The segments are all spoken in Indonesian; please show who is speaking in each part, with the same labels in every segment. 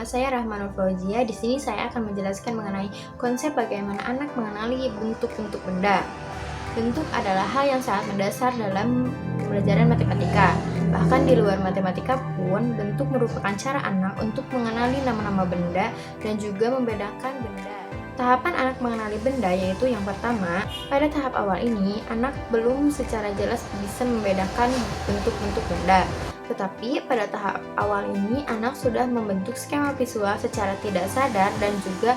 Speaker 1: saya Rahmanul Fauzia. Di sini saya akan menjelaskan mengenai konsep bagaimana anak mengenali bentuk-bentuk benda. Bentuk adalah hal yang sangat mendasar dalam pembelajaran matematika. Bahkan di luar matematika pun, bentuk merupakan cara anak untuk mengenali nama-nama benda dan juga membedakan benda. Tahapan anak mengenali benda yaitu yang pertama, pada tahap awal ini anak belum secara jelas bisa membedakan bentuk-bentuk benda. Tetapi pada tahap awal ini anak sudah membentuk skema visual secara tidak sadar dan juga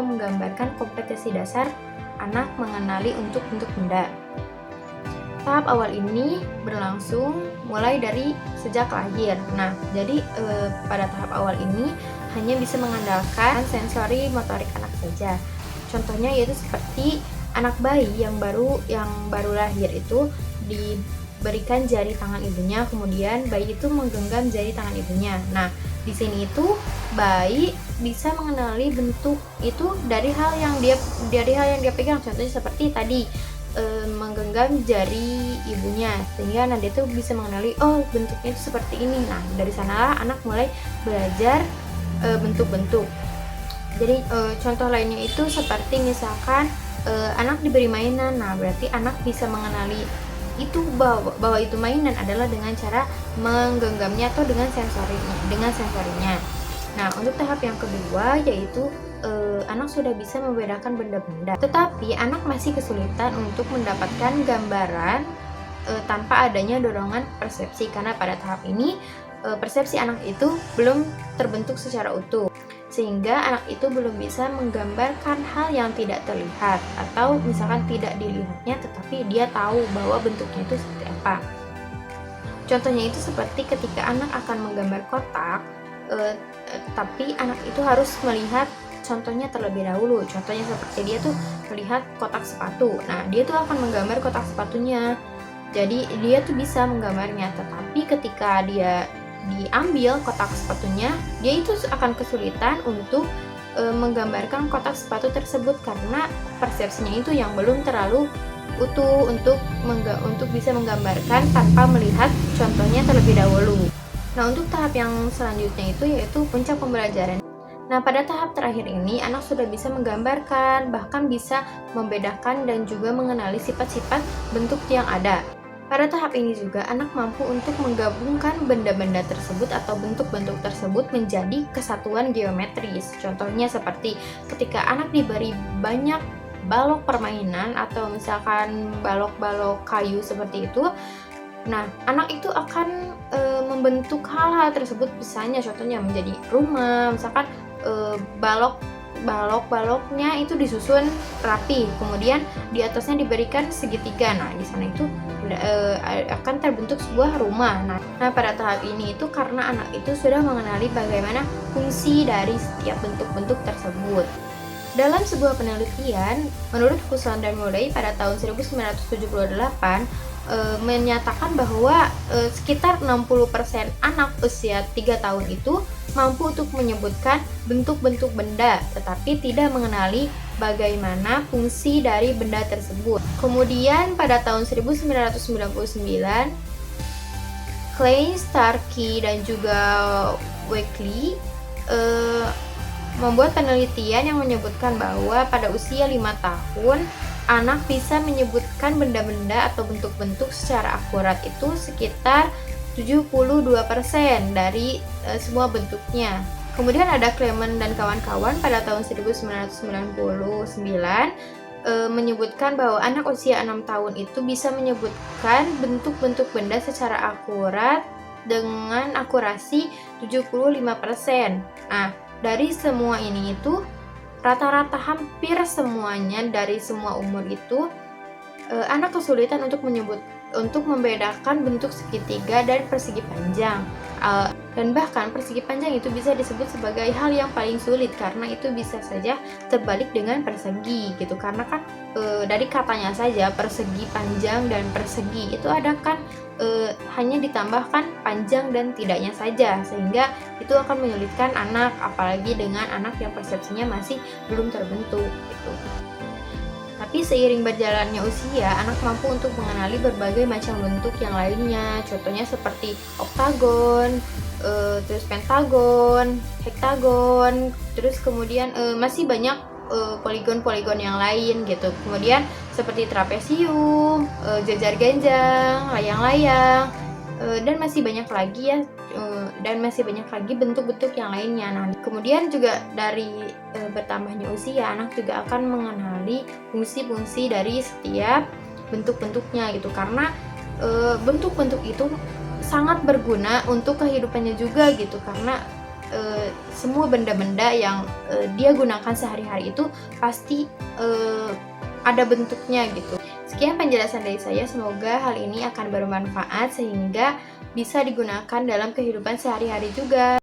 Speaker 1: menggambarkan kompetensi dasar anak mengenali untuk bentuk benda. Tahap awal ini berlangsung mulai dari sejak lahir. Nah, jadi pada tahap awal ini hanya bisa mengandalkan sensori motorik anak saja. Contohnya yaitu seperti anak bayi yang baru lahir itu diberikan jari tangan ibunya, kemudian bayi itu menggenggam jari tangan ibunya. Nah, di sini itu bayi bisa mengenali bentuk itu dari hal yang dia pegang. Contohnya seperti tadi menggenggam jari ibunya, sehingga dia tuh bisa mengenali bentuknya itu seperti ini. Nah, dari sanalah anak mulai belajar bentuk-bentuk. Jadi contoh lainnya itu seperti misalkan anak diberi mainan. Nah, berarti anak bisa mengenali itu bahwa itu mainan adalah dengan cara menggenggamnya atau dengan sensorinya. Nah, untuk tahap yang kedua yaitu anak sudah bisa membedakan benda-benda. Tetapi anak masih kesulitan untuk mendapatkan gambaran tanpa adanya dorongan persepsi, karena pada tahap ini persepsi anak itu belum terbentuk secara utuh, sehingga anak itu belum bisa menggambarkan hal yang tidak terlihat atau misalkan tidak dilihatnya tetapi dia tahu bahwa bentuknya itu seperti apa. Contohnya itu seperti ketika anak akan menggambar kotak, tapi anak itu harus melihat contohnya terlebih dahulu. Contohnya seperti dia tuh melihat kotak sepatu. Nah, dia tuh akan menggambar kotak sepatunya. Jadi dia tuh bisa menggambarnya, tetapi ketika dia diambil kotak sepatunya, dia itu akan kesulitan untuk menggambarkan kotak sepatu tersebut karena persepsinya itu yang belum terlalu utuh untuk bisa menggambarkan tanpa melihat contohnya terlebih dahulu. Nah, untuk tahap yang selanjutnya itu yaitu puncak pembelajaran. Nah, pada tahap terakhir ini anak sudah bisa menggambarkan, bahkan bisa membedakan dan juga mengenali sifat-sifat bentuk yang ada. Pada tahap ini juga anak mampu untuk menggabungkan benda-benda tersebut atau bentuk-bentuk tersebut menjadi kesatuan geometris. Contohnya seperti ketika anak diberi banyak balok permainan atau misalkan balok-balok kayu seperti itu, nah anak itu akan membentuk hal-hal tersebut, misalnya contohnya menjadi rumah, misalkan baloknya itu disusun rapi, kemudian di atasnya diberikan segitiga. Nah, di sana itu akan terbentuk sebuah rumah. Nah, pada tahap ini itu karena anak itu sudah mengenali bagaimana fungsi dari setiap bentuk-bentuk tersebut. Dalam sebuah penelitian, menurut Fuson dan Murray pada tahun 1978 menyatakan bahwa sekitar 60% anak usia 3 tahun itu mampu untuk menyebutkan bentuk-bentuk benda, tetapi tidak mengenali bagaimana fungsi dari benda tersebut. Kemudian pada tahun 1999, Klein, Starkey, dan juga Wakely membuat penelitian yang menyebutkan bahwa pada usia 5 tahun anak bisa menyebutkan benda-benda atau bentuk-bentuk secara akurat itu sekitar 72% dari semua bentuknya. Kemudian ada Clement dan kawan-kawan pada tahun 1999 menyebutkan bahwa anak usia 6 tahun itu bisa menyebutkan bentuk-bentuk benda secara akurat dengan akurasi 75%. Nah, dari semua ini itu rata-rata hampir semuanya dari semua umur itu anak kesulitan untuk membedakan bentuk segitiga dan persegi panjang. Dan bahkan persegi panjang itu bisa disebut sebagai hal yang paling sulit karena itu bisa saja terbalik dengan persegi gitu. Karena kan dari katanya saja persegi panjang dan persegi itu ada kan hanya ditambahkan panjang dan tidaknya saja, sehingga itu akan menyulitkan anak, apalagi dengan anak yang persepsinya masih belum terbentuk gitu. Tapi seiring berjalannya usia, anak mampu untuk mengenali berbagai macam bentuk yang lainnya. Contohnya seperti oktagon, terus pentagon, hektagon, terus kemudian masih banyak poligon-poligon yang lain gitu. Kemudian seperti trapesium, jajar ganjang, layang-layang, dan masih banyak lagi ya, dan masih banyak lagi bentuk-bentuk yang lainnya. Nah, kemudian juga dari bertambahnya usia, anak juga akan mengenali fungsi-fungsi dari setiap bentuk-bentuknya gitu, karena bentuk-bentuk itu sangat berguna untuk kehidupannya juga gitu, karena semua benda-benda yang dia gunakan sehari-hari itu pasti ada bentuknya gitu. Sekian penjelasan dari saya, semoga hal ini akan bermanfaat sehingga bisa digunakan dalam kehidupan sehari-hari juga.